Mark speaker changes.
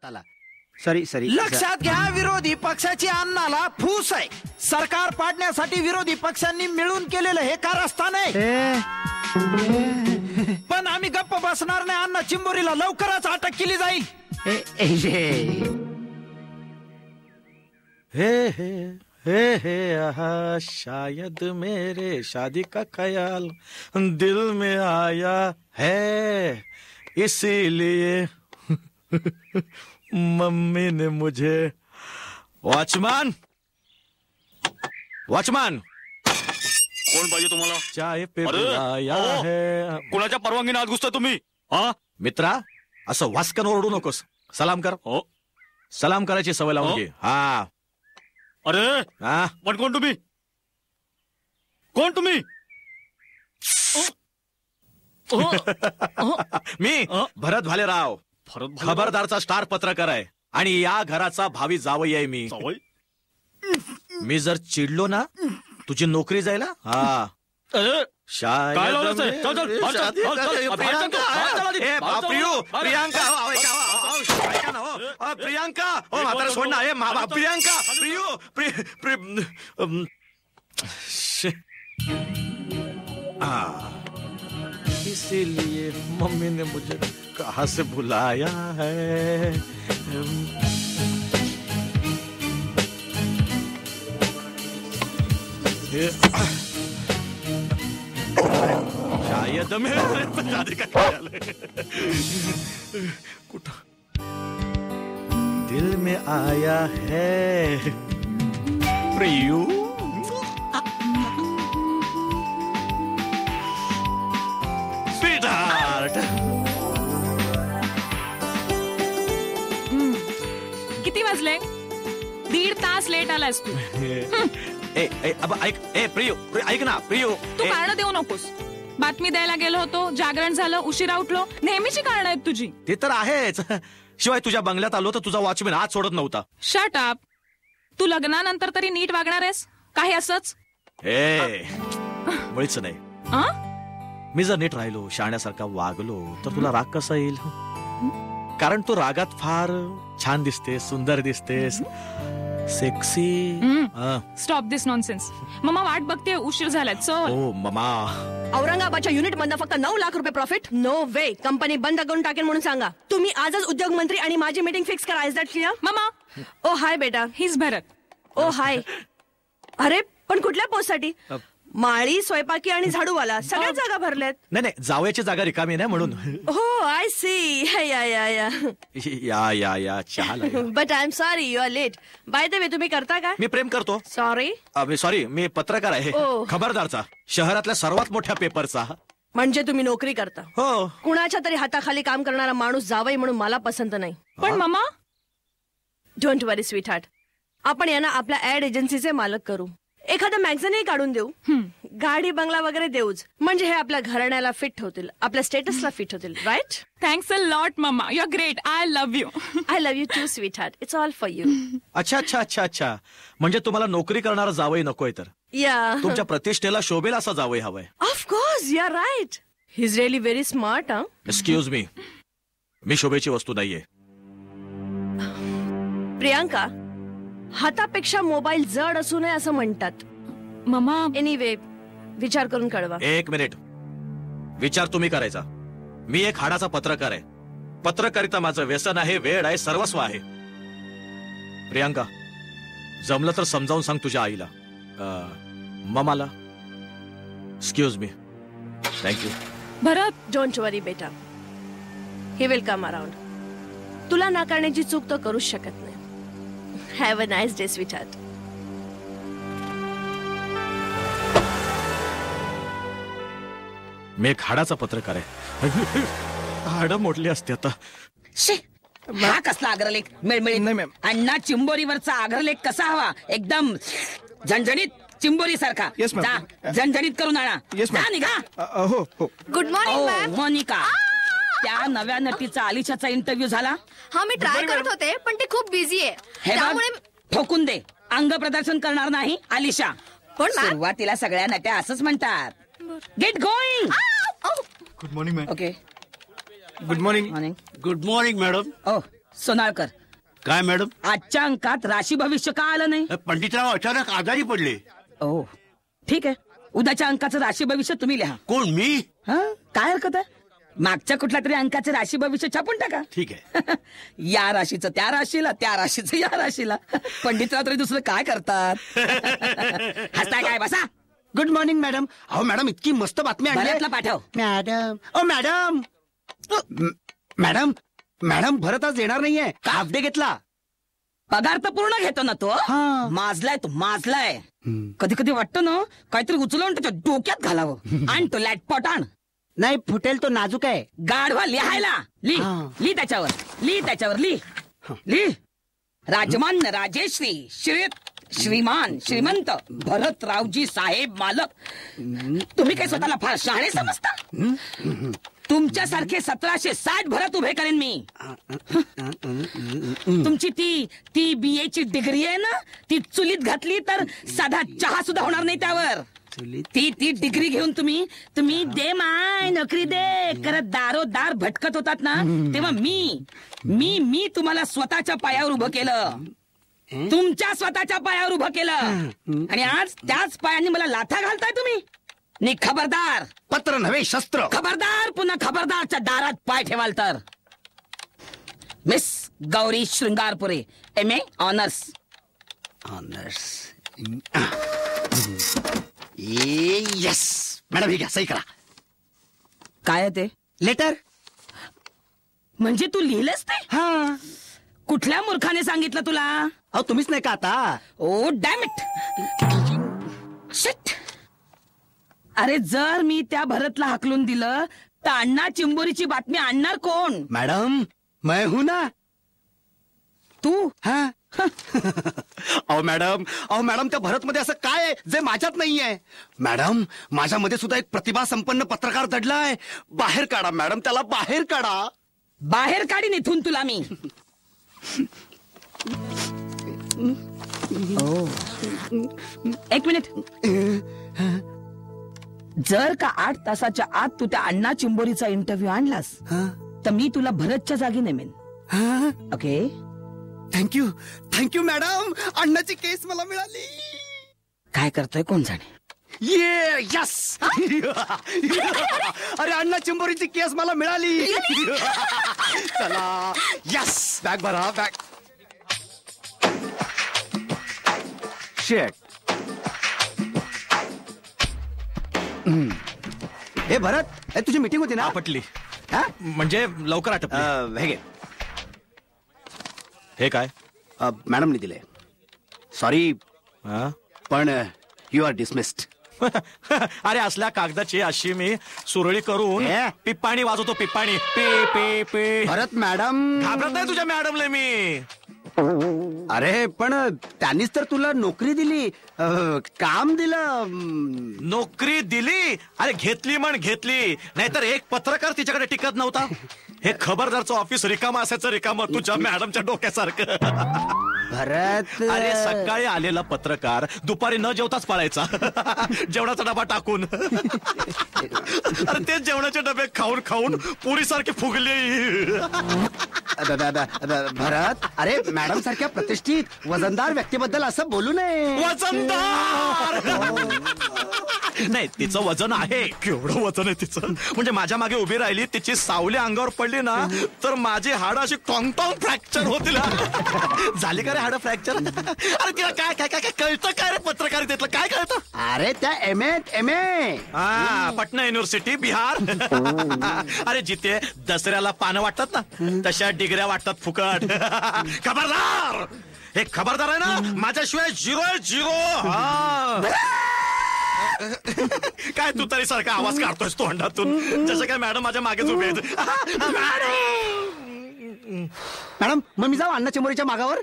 Speaker 1: Sorry
Speaker 2: लक्षात घ्या, विरोधी पक्षाची अन्नाला फूस आहे. सरकार पाडण्यासाठी विरोधी पक्षांनी मिळून केलेलं हे कारस्थान आहे. पण आम्ही गप्प बसणार नाही. अण्णा चिंबोरीला लवकरच अटक केली जाईल.
Speaker 3: हे आहा, शायद मेरे शादी का ख्याल दिल में आया है, इसीलिए मम्मी ने मुझे. वॉचमैन
Speaker 4: कोण पाहिजे तुम्हाला?
Speaker 3: चाय पे बुलाया है.
Speaker 4: कोणाच्या परवानगीने आत घुसता तुम्ही? हा
Speaker 3: मित्रा, असं वास्कन ओरडू नकोस. सलाम कर.
Speaker 4: हो,
Speaker 3: सलाम करायची सवय लावून घे. हा.
Speaker 4: अरे
Speaker 3: हा,
Speaker 4: पण कोण तुम्ही? कोण तुम्ही?
Speaker 3: मी भरत भालेराव, खबरदारचा स्टार पत्रकार आहे आणि या घराचा भावी जावई आहे मी. मी जर चिडलो ना, तुझी नोकरी जाईल. हा, प्रियांका हो म्हातारा सोड ना. प्रियांका इसीलिए मम्मी ने मुझे कहाँ से बुलाया है. शायद मेरे शादी का ख्याल है. कुठं दिल में आया है प्रियू. स्वीटहार्ट.
Speaker 5: किती वाजले? 1.5 तास लेट आलास तू.
Speaker 3: अब ऐक. प्रियू ऐक ना. प्रियू
Speaker 5: तू कारण देऊ नकोस. बातमी द्यायला गेलो होतो, जागरण झालं, उशिरा उठलो. नेहमीची कारण आहेत तुझी.
Speaker 3: ते तर आहेच. शिवाय तुझ्या बंगल्यात आलो तर तुझा वॉचमॅन हात सोडत नव्हता.
Speaker 5: Shut up. तू लग्नानंतर तरी नीट वागणार आहेस काही असंच?
Speaker 3: मुळीच नाही. मी जर नीट राहिलो, शहाण्यासारखा वागलो तर तुला राग कसा येईल? कारण तू रागात फार छान दिसतेस, सुंदर दिसतेस, सेक्सी.
Speaker 5: स्टॉप दिस नॉनसेन्स. मम्मा वाट बघते, उशीर झालाय. चल.
Speaker 3: ओ मम्मा.
Speaker 6: औरंगाबादच्या युनिट मधनं फक्त 9 लाख रुपये प्रॉफिट. नो वे. कंपनी बंद करून टाकेन म्हणून सांगा. तुम्ही आजच उद्योग मंत्री आणि माझी मीटिंग फिक्स करा. Is that clear?
Speaker 5: मम्मा.
Speaker 6: ओ हाय बेटा.
Speaker 5: हिज भरत.
Speaker 6: ओ हाय. अरे पण कुठल्या पोस्ट साठी? माळी, स्वयंपाकी आणि झाडूवाला सगळ्या जागा भरल्यात.
Speaker 3: नाही, जावयाची जागा रिकामी नाही म्हणून.
Speaker 6: हो आय सी.
Speaker 3: या चहाला.
Speaker 6: But I am sorry you are late. By the way तुम्ही करता का?
Speaker 3: मी प्रेम करतो.
Speaker 6: सॉरी.
Speaker 3: मी पत्रकार आहे. खबरदारचा, शहरातल्या सर्वात मोठ्या पेपरचा.
Speaker 6: म्हणजे तुम्ही नोकरी करता?
Speaker 3: हो.
Speaker 6: कुणाच्या तरी हाताखाली काम करणारा माणूस जावई म्हणून मला पसंत नाही.
Speaker 5: पण मम्मा.
Speaker 6: Don't worry sweetheart. आपण यांना आपल्या ऍड एजन्सीचे मालक करू. एखादं मॅगझिनही काढून देऊ. गाडी बंगला वगैरे देऊच. म्हणजे हे आपल्या घराण्याला फिट होतील, आपल्या स्टेटसला फिट होतील. Right?
Speaker 5: Thanks a lot mama. You are great. I love you.
Speaker 6: I love you too sweetheart. It's all for you.
Speaker 3: अच्छा. म्हणजे तुम्हाला नोकरी करणारा जावई नकोय तर?
Speaker 6: या.
Speaker 3: तुमच्या प्रतिष्ठेला शोभेल असा जावई हवाय.
Speaker 6: Of course you are right. He is really very smart.
Speaker 3: Excuse me. मी शोभेची वस्तू नाहीये.
Speaker 6: प्रियांका, हातापेक्षा मोबाईल जड असू नये असं म्हणतात.
Speaker 5: मम्मा.
Speaker 6: एनिवे, विचार करून कळवा.
Speaker 3: 1 मिनिट. विचार तुम्ही करायचा. मी एक हाडाचा पत्रकार आहे. पत्रकारिता माझं व्यसन आहे, वेळ आहे, सर्वस्व आहे. प्रियांका, जमलं तर समजावून सांग तुझ्या आईला, ममाला. Excuse me. Thank you.
Speaker 6: Bharat, don't worry बेटा. He will come around. तुला नाकारण्याची चूक तर करूच शकत नाही. Have a nice day sweetheart.
Speaker 3: मी एक हाडाचा पत्रकार आहे. हाडं मोडली असते आता.
Speaker 7: हा कसला अग्रलेख? मिळमिळीत नाही मॅम. अण्णा चिंबोरीवरचा अग्रलेख कसा हवा? एकदम झणझणीत चिंबोरी सारखा. झणझणीत करून आणा. जा निघा.
Speaker 3: हो.
Speaker 6: Good morning
Speaker 7: Monica. त्या नव्या नटीचा आलिशाचा इंटरव्ह्यू झाला?
Speaker 6: हा, मी ट्राय करत होते पण ते खूप बिझी आहे.
Speaker 7: त्यामुळे ठोकून दे. अंग प्रदर्शन करणार नाही आलिशा.
Speaker 6: पण
Speaker 7: सुरुवातीला सगळ्या नट्या असंच म्हणतात. Get going.
Speaker 8: Good morning ma'am.
Speaker 7: Okay.
Speaker 8: Good morning.
Speaker 7: Morning.
Speaker 8: Good morning madam.
Speaker 7: Oh Sonalkar,
Speaker 4: काय मॅडम?
Speaker 7: आजच्या अंकात राशी भविष्य का आलं नाही?
Speaker 4: पंडितराव अचानक आजारी पडले.
Speaker 7: ओ ठीक आहे, उद्याच्या अंकाचं राशी भविष्य तुम्ही लिहा.
Speaker 4: कोण, मी?
Speaker 7: काय हरकत आहे, मागच्या कुठल्या तरी अंकाचे राशी भविष्य छापून टाका.
Speaker 4: ठीक आहे.
Speaker 7: या राशीचं त्या राशीला, त्या राशीचं या राशीला. पंडितराव तरी दुसरं काय करतात? हसताय काय? बसा.
Speaker 1: Good morning madam. अहो मॅडम, इतकी मस्त बातमी आणली.
Speaker 7: भरतला पाठव.
Speaker 1: मॅडम, ओ मॅडम, मॅडम, मॅडम भरत आज येणार नाहीये. हाफ डे घेतला.
Speaker 7: पगार तर पूर्ण घेतो ना तो.
Speaker 1: हा.
Speaker 7: माजलाय तो, माजलाय. कधी कधी वाटतं ना काहीतरी उचलून त्याच्या डोक्यात घालावं. आण तो लॅटपॉट आण.
Speaker 1: नाही फुटेल, तो नाजूक आहे.
Speaker 7: गाढवा लिहायला. ली त्याच्यावर, ली त्याच्यावर, ली. राजमान्य राजेश्री श्रीमान श्रीमंत भरतरावजी साहेब मालक. तुम्ही काय स्वतःला फार शहाणे समजता? तुमच्यासारखे 1760 भरत उभे करेन मी. तुमची ती BA ची डिग्री आहे ना, ती चुलीत घातली तर साधा चहा सुद्धा होणार नाही त्यावर. ती डिग्री घेऊन तुम्ही दे माय नोकरी दे करत दारोदार भटकत होतात ना, तेव्हा मी तुम्हाला स्वतःच्या पायावर उभं केलं. तुमच्या स्वतःच्या पायावर उभं केलं. आणि आज त्याच पायांनी मला लाथा घालताय तुम्ही. नि खबरदार,
Speaker 1: पत्र नव्हे शस्त्र.
Speaker 7: खबरदार, पुन्हा खबरदारच्या दारात पाय ठेवाल तर. Miss Gauri Shringarpure, MA honours.
Speaker 1: Yes madam, हे घ्या, सही करा.
Speaker 7: काय आहे ते?
Speaker 1: लेटर.
Speaker 7: म्हणजे तू लिहिलंस ते?
Speaker 1: हा.
Speaker 7: कुठल्या मूर्खाने सांगितलं तुला?
Speaker 1: अहो तुम्हीच नाही का आता?
Speaker 7: ओ डॅम इट. शिट. अरे जर मी त्या भरतला हाकलून दिलं तर अण्णा चिंबोरीची बातमी आणणार कोण?
Speaker 1: मॅडम, मैं हूं ना.
Speaker 7: तू?
Speaker 1: हा. अहो मॅडम, त्या भरत मध्ये असं काय आहे जे माझ्यात नाहीये? मॅडम, माझ्यामध्ये सुद्धा एक प्रतिभा संपन्न पत्रकार दडलाय. बाहेर काढा मॅडम, त्याला बाहेर काढा.
Speaker 7: बाहेर काढीन इथून तुला मी. एक मिनिट. जर का 8 तासाच्या आत तू त्या अण्णा चिंबोरीचा इंटरव्ह्यू आणलास तर मी तुला भरतच्या जागी नेमेन. ओके?
Speaker 1: थँक्यू मॅडम, अण्णाची केस मला मिळाली.
Speaker 7: काय करतोय कोण जाणे.
Speaker 1: यस. अरे अण्णा चिंबोरीची केस मला मिळाली. चला, यस. बॅग भरा, बॅग. शेट. हे भरत, तुझी मीटिंग होती ना?
Speaker 3: आपटली. म्हणजे लवकर आटपली.
Speaker 1: हे घे.
Speaker 3: हे काय?
Speaker 1: मॅडमने दिले. सॉरी,
Speaker 3: हा?
Speaker 1: पण यू आर डिसमिस्ड.
Speaker 3: अरे असल्या कागदाची अशी मी सुरळी करून पिप्पाणी वाजवतो. पिप्पाणी. पे पे पे.
Speaker 1: भरत मॅडम,
Speaker 3: घाबरत नाही तुझ्या मॅडमला मी.
Speaker 1: अरे पण त्यांनीच तर तुला नोकरी दिली, काम दिलं.
Speaker 3: नोकरी दिली? अरे घेतली घेतली, नाहीतर एक पत्रकार तिच्याकडे टिकत नव्हता. हे खबरदारचं ऑफिस रिकामा असायचं, रिकामं तुझ्या मॅडमच्या डोक्यासारखं.
Speaker 1: भरत,
Speaker 3: अरे सकाळी आलेला पत्रकार दुपारी न जेवताच पळायचा. जेवणाचा डबा टाकून. अरे ते जेवणाचे डबे खाऊन खाऊन पुरीसारखे फुगले.
Speaker 1: भरत, अरे मॅडम सारख्या प्रतिष्ठित वजनदार व्यक्तीबद्दल असं बोलू नये.
Speaker 3: वजनदार नाही, तिचं वजन आहे. केवढं वजन आहे तिचं, म्हणजे माझ्या मागे उभी राहिली, तिची सावली अंगावर पडली ना तर माझी हाडं अशी टॉंग टॉंग फ्रॅक्चर होतील. झाली का रे हाडं फ्रॅक्चर? अरे तिला काय काय काय कळतं काय रे पत्रकारितेतलं? काय कळतं?
Speaker 1: अरे त्या MA.
Speaker 3: हा, पटना युनिव्हर्सिटी, बिहार. अरे जिथे दसऱ्याला पानं वाटतात ना, तशा डिग्र्या वाटतात फुकट. खबरदार, हे खबरदार आहे ना, माझ्याशिवाय 0-0. काय तू तरी सारखा आवाज काढतोयस तोंडातून, जसं काय मॅडम माझ्या मागेच उभे आहेत.
Speaker 1: मॅडम, मग मी जाऊ अण्णा चिंबोरीच्या मागावर?